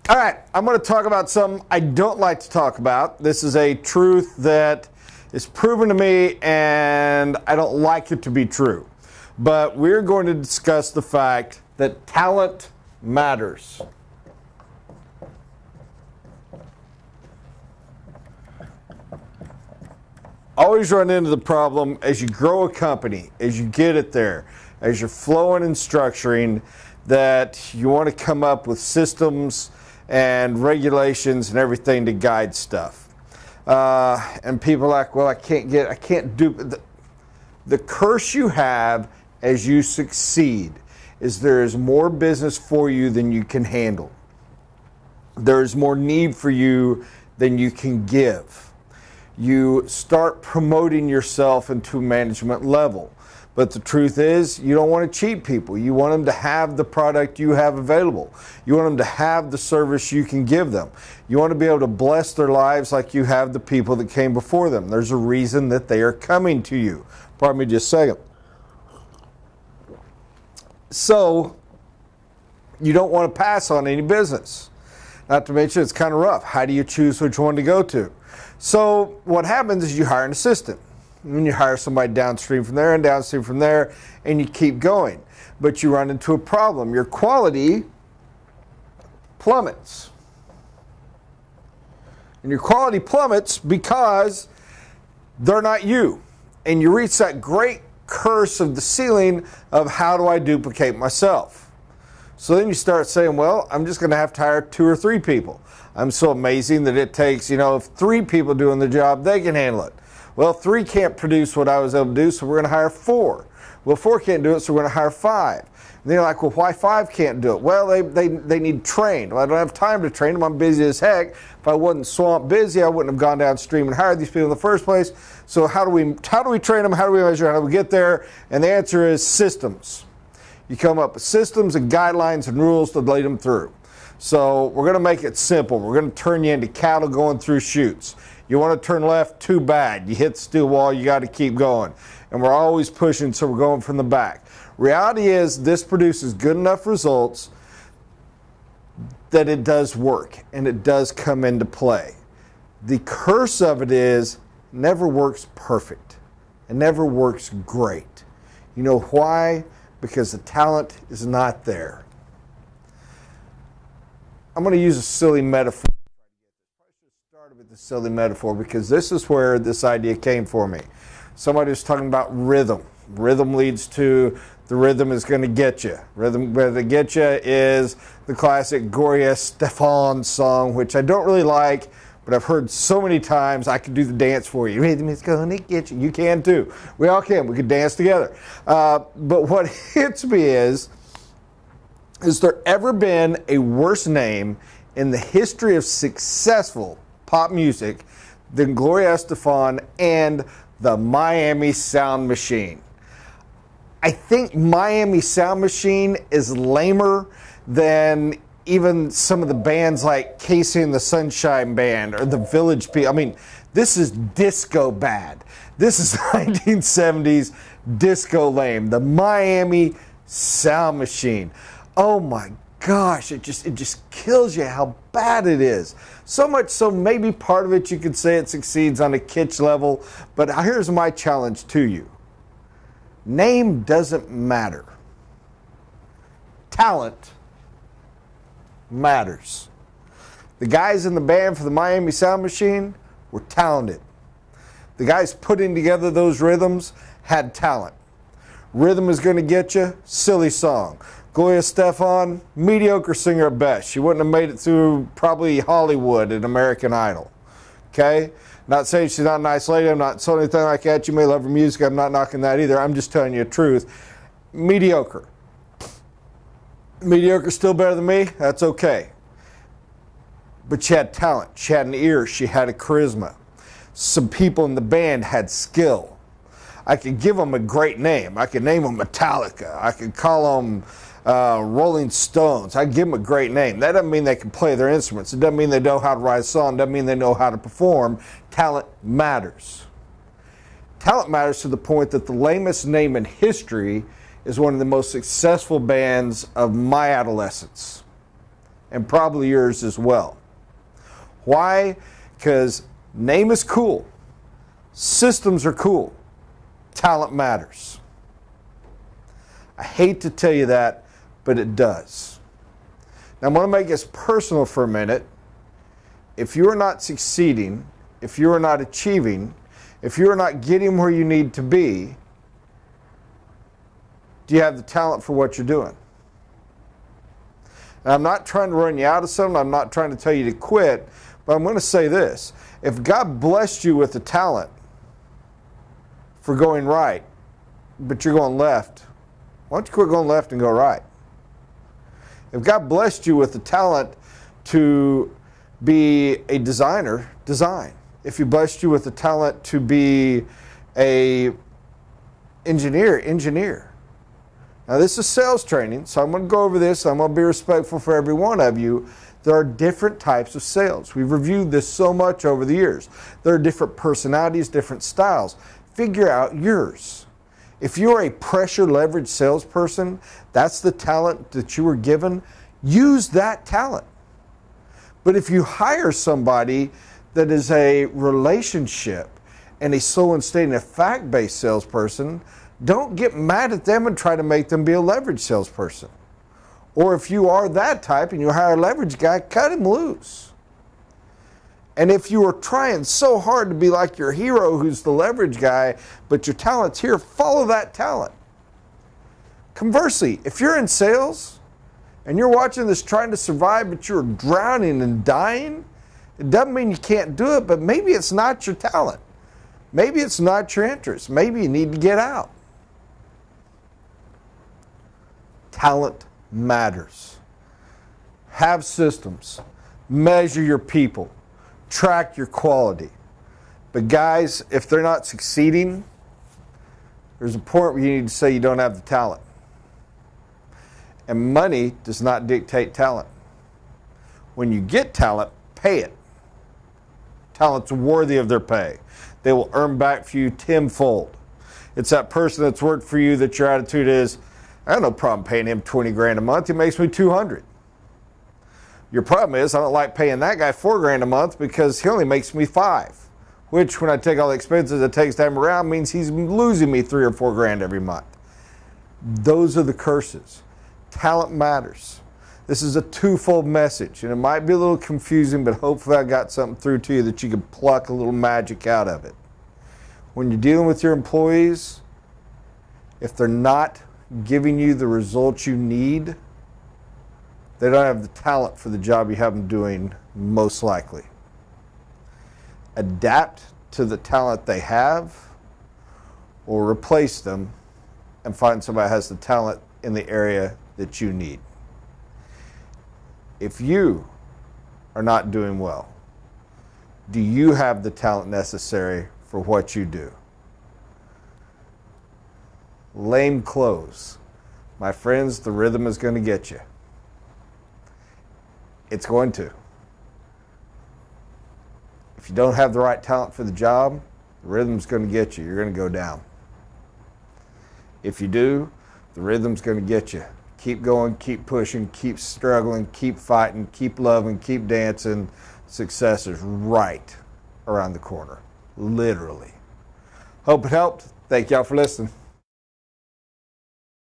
All right, I'm going to talk about something I don't like to talk about. This is a truth that is proven to me, and I don't like it to be true. But we're going to discuss the fact that talent matters. Always run into the problem as you grow a company, as you get it there, as you're flowing and structuring, that you want to come up with systems and regulations and everything to guide stuff. And people are like, well, I can't do. The curse you have as you succeed is there is more business for you than you can handle. There is more need for you than you can give. You start promoting yourself into a management level. But the truth is, you don't want to cheat people. You want them to have the product you have available. You want them to have the service you can give them. You want to be able to bless their lives like you have the people that came before them. There's a reason that they are coming to you. Pardon me just a second. So, you don't want to pass on any business. Not to mention, it's kind of rough. How do you choose which one to go to? So, what happens is you hire an assistant. And you hire somebody downstream from there and downstream from there, and you keep going. But you run into a problem. Your quality plummets. And your quality plummets because they're not you. And you reach that great curse of the ceiling of how do I duplicate myself? So then you start saying, well, I'm just going to have to hire 2 or 3 people. I'm so amazing that it takes, if 3 people doing the job, they can handle it. Well, 3 can't produce what I was able to do, so we're going to hire 4. Well, 4 can't do it, so we're going to hire 5. And they're like, well, why 5 can't do it? Well, they need trained. Well, I don't have time to train them. I'm busy as heck. If I wasn't swamp busy, I wouldn't have gone downstream and hired these people in the first place. So how do we train them? How do we measure? How do we get there? And the answer is systems. You come up with systems and guidelines and rules to lead them through. So we're going to make it simple. We're going to turn you into cattle going through chutes. You want to turn left, too bad. You hit the steel wall, you got to keep going. And we're always pushing, so we're going from the back. Reality is this produces good enough results that it does work and it does come into play. The curse of it is it never works perfect. It never works great. You know why? Because the talent is not there. I'm going to use a silly metaphor. With the silly metaphor because this is where this idea came for me. Somebody was talking about rhythm. Rhythm leads to the rhythm is going to get you. Rhythm going to get you is the classic Gloria Estefan song, which I don't really like, but I've heard so many times I can do the dance for you. Rhythm is going to get you. You can too. We all can. We can dance together. But what hits me is there ever been a worse name in the history of successful pop music than Gloria Estefan and the Miami Sound Machine? I think Miami Sound Machine is lamer than even some of the bands like Casey and the Sunshine Band or the Village People. I mean, this is disco bad. This is 1970s disco lame. The Miami Sound Machine. Oh my gosh, it just kills you how bad it is. So much so maybe part of it you could say it succeeds on a kitsch level, but here's my challenge to you. Name doesn't matter. Talent matters. The guys in the band for the Miami Sound Machine were talented. The guys putting together those rhythms had talent. Rhythm is going to get you, silly song. Gloria Estefan, mediocre singer at best. She wouldn't have made it through probably Hollywood and American Idol. Okay? Not saying she's not a nice lady. I'm not saying anything like that. You may love her music. I'm not knocking that either. I'm just telling you the truth. Mediocre. Mediocre still better than me? That's okay. But she had talent. She had an ear. She had a charisma. Some people in the band had skill. I could give them a great name. I could name them Metallica. I could call them Rolling Stones. I give them a great name. That doesn't mean they can play their instruments. It doesn't mean they know how to write a song. It doesn't mean they know how to perform. Talent matters. Talent matters to the point that the lamest name in history is one of the most successful bands of my adolescence. and probably yours as well. Why? Because name is cool. Systems are cool. Talent matters. I hate to tell you that, but it does. Now I'm going to make this personal for a minute. If you are not succeeding, if you are not achieving, if you are not getting where you need to be, do you have the talent for what you're doing? And I'm not trying to run you out of something. I'm not trying to tell you to quit, but I'm going to say this. If God blessed you with the talent for going right, but you're going left, why don't you quit going left and go right? If God blessed you with the talent to be a designer, design. If He blessed you with the talent to be a engineer, engineer. Now this is sales training, so I'm going to go over this. I'm going to be respectful for every one of you. There are different types of sales. We've reviewed this so much over the years. There are different personalities, different styles. Figure out yours. If you're a pressure leverage salesperson, that's the talent that you were given. Use that talent. But if you hire somebody that is a relationship and a soul and state and a fact-based salesperson, don't get mad at them and try to make them be a leverage salesperson. Or if you are that type and you hire a leverage guy, cut him loose. And if you are trying so hard to be like your hero who's the leverage guy, but your talent's here, follow that talent. Conversely, if you're in sales and you're watching this trying to survive, but you're drowning and dying, it doesn't mean you can't do it, but maybe it's not your talent. Maybe it's not your interest. Maybe you need to get out. Talent matters. Have systems. Measure your people. Track your quality. But guys, if they're not succeeding, there's a point where you need to say you don't have the talent. And money does not dictate talent. When you get talent, pay it. Talent's worthy of their pay. They will earn back for you tenfold. It's that person that's worked for you that your attitude is, I have no problem paying him 20 grand a month. He makes me 200. Your problem is I don't like paying that guy 4 grand a month because he only makes me 5, which when I take all the expenses it takes time around means he's losing me 3 or 4 grand every month. Those are the curses. Talent matters. This is a twofold message, and it might be a little confusing, but hopefully I got something through to you that you can pluck a little magic out of it. When you're dealing with your employees, if they're not giving you the results you need, they don't have the talent for the job you have them doing, most likely. Adapt to the talent they have or replace them and find somebody who has the talent in the area that you need. If you are not doing well, do you have the talent necessary for what you do? Lame clothes. My friends, the rhythm is going to get you. It's going to. If you don't have the right talent for the job, the rhythm's going to get you. You're going to go down. If you do, the rhythm's going to get you. Keep going, keep pushing, keep struggling, keep fighting, keep loving, keep dancing. Success is right around the corner. Literally. Hope it helped. Thank y'all for listening.